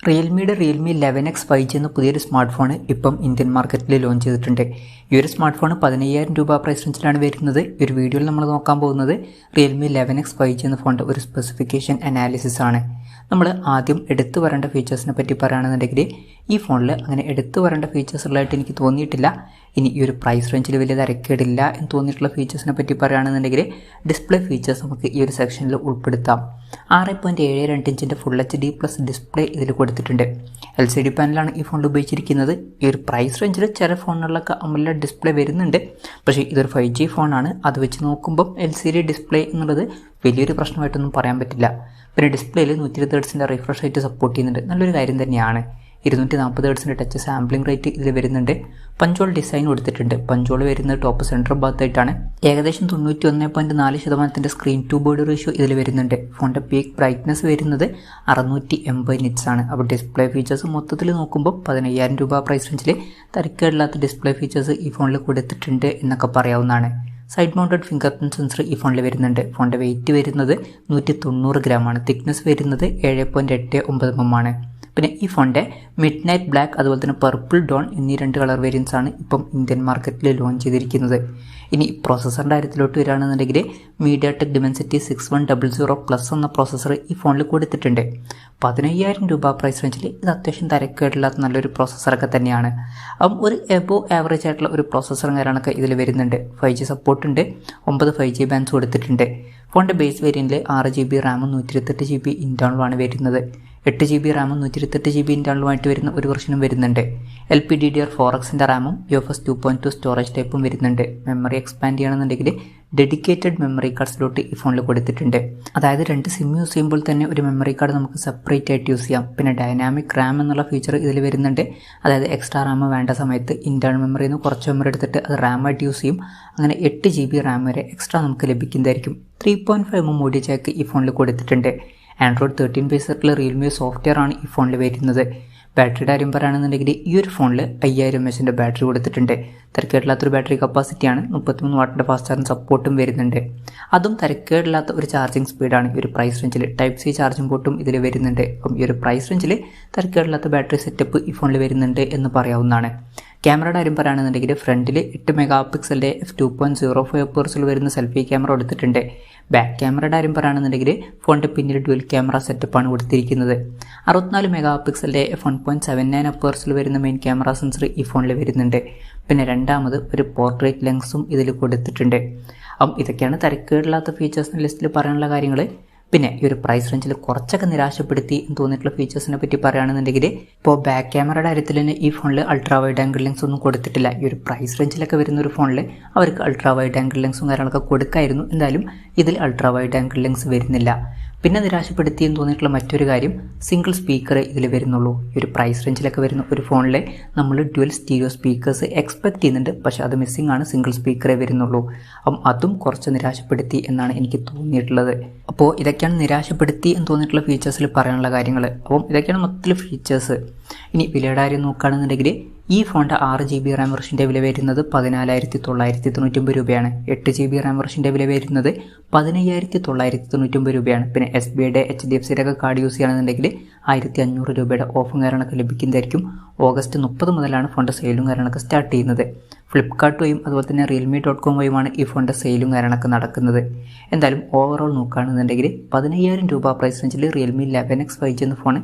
Realme 11x 5G എന്ന പുതിയൊരു smart phone ഇപ്പം ഇന്ത്യൻ മാർക്കറ്റിൽ ലോഞ്ച് ചെയ്തിട്ടുണ്ട്. ഈ ഒരു സ്മാർട്ട് ഫോൺ 15,000 രൂപ പ്രൈസ് റേഞ്ചിലാണ് വരുന്നത്. ഈ ഒരു വീഡിയോയിൽ നമ്മൾ നോക്കാൻ പോകുന്നത് Realme 11x 5G എന്ന ഫോണിൻ്റെ ഒരു സ്പെസിഫിക്കേഷൻ അനാലിസിസ് ആണ്. നമ്മൾ ആദ്യം എടുത്തു വരേണ്ട ഫീച്ചേഴ്സിനെ പറ്റി പറയുകയാണെന്നുണ്ടെങ്കിൽ ഈ ഫോണിൽ അങ്ങനെ എടുത്തു വരേണ്ട ഫീച്ചേഴ്സ് ഉള്ളതായിട്ട് എനിക്ക് തോന്നിയിട്ടില്ല. ഇനി ഈ ഒരു പ്രൈസ് റേഞ്ചിൽ വലിയ തരക്കേടില്ല എന്ന് തോന്നിയിട്ടുള്ള ഫീച്ചേഴ്സിനെ പറ്റി പറയുകയാണെന്നുണ്ടെങ്കിൽ ഡിസ്പ്ലേ ഫീച്ചേഴ്സ് നമുക്ക് ഈ ഒരു സെക്ഷനിൽ ഉൾപ്പെടുത്താം. 6.72 ഇഞ്ചിൻ്റെ ഫുൾ HD പ്ലസ് ഡിസ്പ്ലേ ഇതിൽ കൊടുത്തിട്ടുണ്ട്. LCD പാനലാണ് ഈ ഫോണിൽ ഉപയോഗിച്ചിരിക്കുന്നത്. ഈ ഒരു പ്രൈസ് റേഞ്ചിൽ ചില ഫോണുകളിലൊക്കെ AMOLED ഡിസ്പ്ലേ വരുന്നുണ്ട്. പക്ഷേ ഇതൊരു 5G ഫോണാണ്. അത് വെച്ച് നോക്കുമ്പം LCD ഡിസ്പ്ലേ എന്നുള്ളത് വലിയൊരു പ്രശ്നമായിട്ടൊന്നും പറയാൻ പറ്റില്ല. പിന്നെ ഡിസ്പ്ലേയിൽ 120 ഹെർട്സിൻ്റെ റിഫ്രഷ് റേറ്റ് സപ്പോർട്ട് ചെയ്യുന്നുണ്ട്. നല്ലൊരു കാര്യം തന്നെയാണ്. 240 ഹെർട്സിൻ്റെ ടച്ച് സാമ്പിളിംഗ് റേറ്റ് ഇതിൽ വരുന്നുണ്ട്. പഞ്ചോൾ ഡിസൈൻ കൊടുത്തിട്ടുണ്ട്. പഞ്ചോൾ വരുന്നത് ടോപ്പ് സെൻറ്റർ ഭാഗത്തായിട്ടാണ്. ഏകദേശം 91.4% സ്ക്രീൻ ടു ബോർഡ് റേഷ്യോ ഇതിൽ വരുന്നുണ്ട്. ഫോണിൻ്റെ പീക്ക് ബ്രൈറ്റ്നസ് വരുന്നത് 680 നിറ്റ്സ് ആണ്. അപ്പോൾ ഡിസ്പ്ലേ ഫീച്ചേഴ്സ് മൊത്തത്തിൽ നോക്കുമ്പോൾ 15,000 രൂപ പ്രൈസ് റേഞ്ചിൽ തരക്കേടില്ലാത്ത ഡിസ്പ്ലേ ഫീച്ചേഴ്സ് ഈ ഫോണിൽ കൊടുത്തിട്ടുണ്ട് എന്നൊക്കെ പറയാവുന്നതാണ്. Side mounted finger print sensor ഈ ഫോണിൽ വരുന്നുണ്ട്. ഫോണിൻ്റെ വെയിറ്റ് വരുന്നത് 190 ഗ്രാമാണ്. തിക്നെസ് വരുന്നത് 7.89 mm ആണ്. പിന്നെ ഈ ഫോണിൻ്റെ മിഡ് നൈറ്റ് ബ്ലാക്ക് അതുപോലെ തന്നെ പർപ്പിൾ ഡോൺ എന്നീ 2 കളർ വേരിയൻസ് ആണ് ഇപ്പം ഇന്ത്യൻ മാർക്കറ്റിൽ ലോഞ്ച് ചെയ്തിരിക്കുന്നത്. ഇനി പ്രോസസ്സറിൻ്റെ കാര്യത്തിലോട്ട് വരികയാണെന്നുണ്ടെങ്കിൽ mediatek dimensity 6100+ എന്ന പ്രോസസ്സർ ഈ ഫോണിൽ കൊടുത്തിട്ടുണ്ട്. 15,000 രൂപ പ്രൈസ് റേഞ്ചിൽ ഇത് അത്യാവശ്യം തരക്കേടില്ലാത്ത നല്ലൊരു പ്രോസസ്സറൊക്കെ തന്നെയാണ്. അപ്പം ഒരു എബോ ആവറേജ് ആയിട്ടുള്ള ഒരു പ്രോസസ്സറും കാര്യങ്ങളൊക്കെ ഇതിൽ വരുന്നുണ്ട്. 5G സപ്പോർട്ട് ഉണ്ട്. 9 5G ബാൻഡ്സ് കൊടുത്തിട്ടുണ്ട്. ഫോണിൻ്റെ ബേസ് വേരിയൻറ്റിൽ 6GB റാമും 128GB ഇൻറ്റേർണലുമാണ് വരുന്നത്. 8GB റാമും 128GB ഇൻറ്റേർണലുമായിട്ട് വരുന്ന ഒരു വെർഷനും വരുന്നുണ്ട്. LPDDR4Xൻ്റെ റാമും UFS 2.2 സ്റ്റോറേജ് ടൈപ്പും വരുന്നുണ്ട്. മെമ്മറി എക്സ്പാൻഡ് ചെയ്യണമെന്നുണ്ടെങ്കിൽ ഡെഡിക്കേറ്റഡ് മെമ്മറി കാർഡ് സ്ലോട്ട് ഈ ഫോണിൽ കൊടുത്തിട്ടുണ്ട്. അതായത് 2 സിം യൂസ് ചെയ്യുമ്പോൾ തന്നെ ഒരു മെമ്മറി കാർഡ് നമുക്ക് സെപ്പറേറ്റ് ആയിട്ട് യൂസ് ചെയ്യാം. പിന്നെ ഡൈനാമിക് റാം എന്നുള്ള ഫീച്ചർ ഇതിൽ വരുന്നുണ്ട്. അതായത് എക്സ്ട്രാ റാം വേണ്ട സമയത്ത് ഇൻറ്റേർണൽ മെമ്മറിയിൽ നിന്ന് കുറച്ച് മെമ്മറി എടുത്തിട്ട് അത് റാമായിട്ട് യൂസ് ചെയ്യും. അങ്ങനെ 8GB റാം വരെ എക്സ്ട്രാ നമുക്ക് ലഭിക്കുന്നതായിരിക്കും. 3.5 mm ഓഡിയോ ജാക്ക് ഈ ഫോണിൽ കൊടുത്തിട്ടുണ്ട്. Android 13 ബേസിലുള്ള Realme സോഫ്റ്റ്വെയർ ആണ് ഈ ഫോണിൽ വരുന്നത്. ബാറ്ററിയുടെ കാര്യം പറയുകയാണെന്നുണ്ടെങ്കിൽ ഈ ഒരു ഫോണിൽ 5000 mAh ബാറ്ററി കൊടുത്തിട്ടുണ്ട്. തരക്കേടില്ലാത്തൊരു ബാറ്ററി കപ്പാസിറ്റിയാണ്. 33 വാട്ടിൻ്റെ ഫാസ്റ്റ് ചാർജിങ് സപ്പോർട്ടും വരുന്നുണ്ട്. അതും തരക്കേടില്ലാത്ത ഒരു ചാർജിങ് സ്പീഡാണ് ഈ ഒരു പ്രൈസ് റേഞ്ചിൽ. Type C ചാർജിങ് പോർട്ടും ഇതിൽ വരുന്നുണ്ട്. അപ്പം ഈ ഒരു പ്രൈസ് റേഞ്ചിൽ തരക്കേടില്ലാത്ത ബാറ്ററി സെറ്റപ്പ് ഈ ഫോണിൽ വരുന്നുണ്ട് എന്ന് പറയാവുന്നതാണ്. ക്യാമറയുടെ കാര്യം പറയുകയാണെന്നുണ്ടെങ്കിൽ ഫ്രണ്ടിൽ 8 മെഗാപിക്സലിൻ്റെ f2.05 വരുന്ന സെൽഫി ക്യാമറ കൊടുത്തിട്ടുണ്ട്. ബാക്ക് ക്യാമറയുടെ കാര്യം പറയുകയാണെന്നുണ്ടെങ്കിൽ ഫോണിൻ്റെ പിന്നിൽ ഡ്യുവൽ ക്യാമറ സെറ്റപ്പാണ് കൊടുത്തിരിക്കുന്നത്. 64 മെഗാപിക്സലിൻ്റെ f1.79 വരുന്ന മെയിൻ ക്യാമറ സെൻസർ ഈ ഫോണിൽ വരുന്നുണ്ട്. പിന്നെ രണ്ടാമത് ഒരു പോർട്രേറ്റ് ലെൻസും ഇതിൽ കൊടുത്തിട്ടുണ്ട്. അപ്പം ഇതൊക്കെയാണ് തരക്കേടില്ലാത്ത ഫീച്ചേഴ്സിൻ്റെ ലിസ്റ്റിൽ പറയാനുള്ള കാര്യങ്ങൾ. പിന്നെ ഈ ഒരു പ്രൈസ് റേഞ്ചിൽ കുറച്ചൊക്കെ നിരാശപ്പെടുത്തി എന്ന് തോന്നിയിട്ടുള്ള ഫീച്ചേഴ്സിനെ പറ്റി പറയുകയാണെന്നുണ്ടെങ്കിൽ ഇപ്പോൾ ബാക്ക് ക്യാമറയുടെ കാര്യത്തിൽ തന്നെ ഈ ഫോണിൽ അൾട്രാ വൈഡ് ആംഗിൾ ലെൻസ് ഒന്നും കൊടുത്തിട്ടില്ല. ഈ ഒരു പ്രൈസ് റേഞ്ചിലൊക്കെ വരുന്ന ഒരു ഫോണിൽ അവർക്ക് അൾട്രാ വൈഡ് ആംഗിൾ ലെൻസും കാര്യങ്ങളൊക്കെ കൊടുക്കായിരുന്നു. എന്തായാലും ഇതിൽ അൾട്രാ വൈഡ് ആംഗിൾ ലെൻസ് വരുന്നില്ല. പിന്നെ നിരാശപ്പെടുത്തി എന്ന് തോന്നിയിട്ടുള്ള മറ്റൊരു കാര്യം സിംഗിൾ സ്പീക്കർ ഇതിൽ വരുന്നുള്ളൂ. ഈ ഒരു പ്രൈസ് റേഞ്ചിലൊക്കെ വരുന്ന ഒരു ഫോണിൽ നമ്മൾ ഡ്യുവൽ സ്റ്റീരിയോ സ്പീക്കേഴ്സ് എക്സ്പെക്ട് ചെയ്യുന്നുണ്ട്. പക്ഷേ അത് മിസ്സിംഗ് ആണ്. സിംഗിൾ സ്പീക്കറേ വരുന്നുള്ളൂ. അപ്പം അതും കുറച്ച് നിരാശപ്പെടുത്തി എന്നാണ് എനിക്ക് തോന്നിയിട്ടുള്ളത്. അപ്പോൾ ഇതൊക്കെയാണ് നിരാശപ്പെടുത്തി എന്ന് തോന്നിയിട്ടുള്ള ഫീച്ചേഴ്സിൽ പറയാനുള്ള കാര്യങ്ങൾ. അപ്പം ഇതൊക്കെയാണ് മൊത്തത്തിൽ ഫീച്ചേഴ്സ്. ഇനി വിലയുടെ കാര്യം നോക്കുകയാണെന്നുണ്ടെങ്കിൽ ഈ ഫോണിൻ്റെ 6GB റാം വെർഷൻ്റെ വില വരുന്നത് 14,999 രൂപയാണ്. 8GB റാം വെർഷൻ്റെ വില വരുന്നത് 15,999 രൂപയാണ്. പിന്നെ SBIയുടെ HDFCയുടെ ഒക്കെ കാർഡ് യൂസ് ചെയ്യുകയാണെന്നുണ്ടെങ്കിൽ 1,500 രൂപയുടെ ഓഫും കാര്യങ്ങളൊക്കെ ലഭിക്കുന്നതായിരിക്കും. ഓഗസ്റ്റ് 30 മുതലാണ് ഫോണിൻ്റെ സെയിലും കാര്യങ്ങളൊക്കെ സ്റ്റാർട്ട് ചെയ്യുന്നത്. ഫ്ലിപ്കാർട്ട് വഴിയും അതുപോലെ തന്നെ realme.com വഴിയുമാണ് ഈ ഫോണിൻ്റെ സെയിലും കാര്യങ്ങളൊക്കെ നടക്കുന്നത്. എന്തായാലും ഓവറോൾ നോക്കുകയാണെന്നുണ്ടെങ്കിൽ 15,000 രൂപ പ്രൈസ് റേഞ്ചിൽ Realme 11x 5G എന്ന ഫോൺ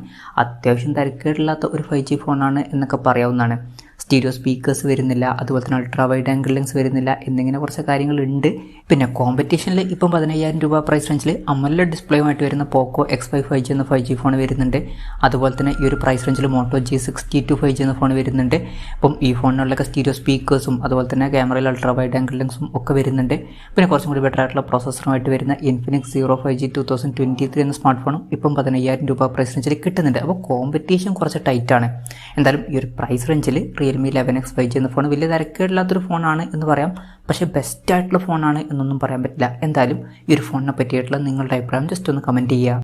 അത്യാവശ്യം തരക്കേടില്ലാത്ത ഒരു 5G ഫോണാണ് എന്നൊക്കെ പറയാവുന്നതാണ്. സ്റ്റീരിയോ സ്പീക്കേഴ്സ് വരുന്നില്ല, അതുപോലെ തന്നെ അൾട്രാ വൈഡ് ആംഗിൾ ലെൻസ് വരുന്നില്ല എന്നിങ്ങനെ കുറച്ച് കാര്യങ്ങളുണ്ട്. പിന്നെ കോമ്പറ്റീഷനിൽ ഇപ്പം 15,000 രൂപ പ്രൈസ് റേഞ്ചിൽ AMOLED ഡിസ്പ്ലേയുമായിട്ട് വരുന്ന പോക്കോ X5 5G എന്ന 5G ഫോൺ വരുന്നുണ്ട്. അതുപോലെ തന്നെ ഈ ഒരു പ്രൈസ് റേഞ്ചിൽ മോട്ടോ G62 5G എന്ന ഫോൺ വരുന്നുണ്ട്. അപ്പം ഈ ഫോണിനുള്ളൊക്കെ സ്റ്റീരിയോ സ്പീക്കേഴ്സും അതുപോലെ തന്നെ ക്യാമറയിൽ അൾട്രാ വൈഡ് ആംഗിൾ ലെൻസും ഒക്കെ വരുന്നുണ്ട്. പിന്നെ കുറച്ചും കൂടി ബെറ്റർ ആയിട്ടുള്ള പ്രോസസ്സറുമായിട്ട് വരുന്ന Infinix Zero 5G 2023 എന്ന സ്മാർട്ട് ഫോണും ഇപ്പം 15,000 രൂപ പ്രൈസ് റേഞ്ചിൽ കിട്ടുന്നുണ്ട്. അപ്പോൾ കോമ്പറ്റീഷൻ കുറച്ച് ടൈറ്റാണ്. എന്തായാലും ഈ ഒരു പ്രൈസ് റേഞ്ചിൽ Realme 11x 5G എന്ന ഫോൺ വലിയ തിരക്കേടില്ലാത്തൊരു ഫോണാണ് എന്ന് പറയാം. പക്ഷേ ബെസ്റ്റ് ആയിട്ടുള്ള ഫോണാണ് എന്നൊന്നും പറയാൻ പറ്റില്ല. എന്തായാലും ഈ ഒരു ഫോണിനെ പറ്റിയിട്ടുള്ള നിങ്ങളുടെ അഭിപ്രായം ജസ്റ്റ് ഒന്ന് കമൻറ്റ് ചെയ്യുക.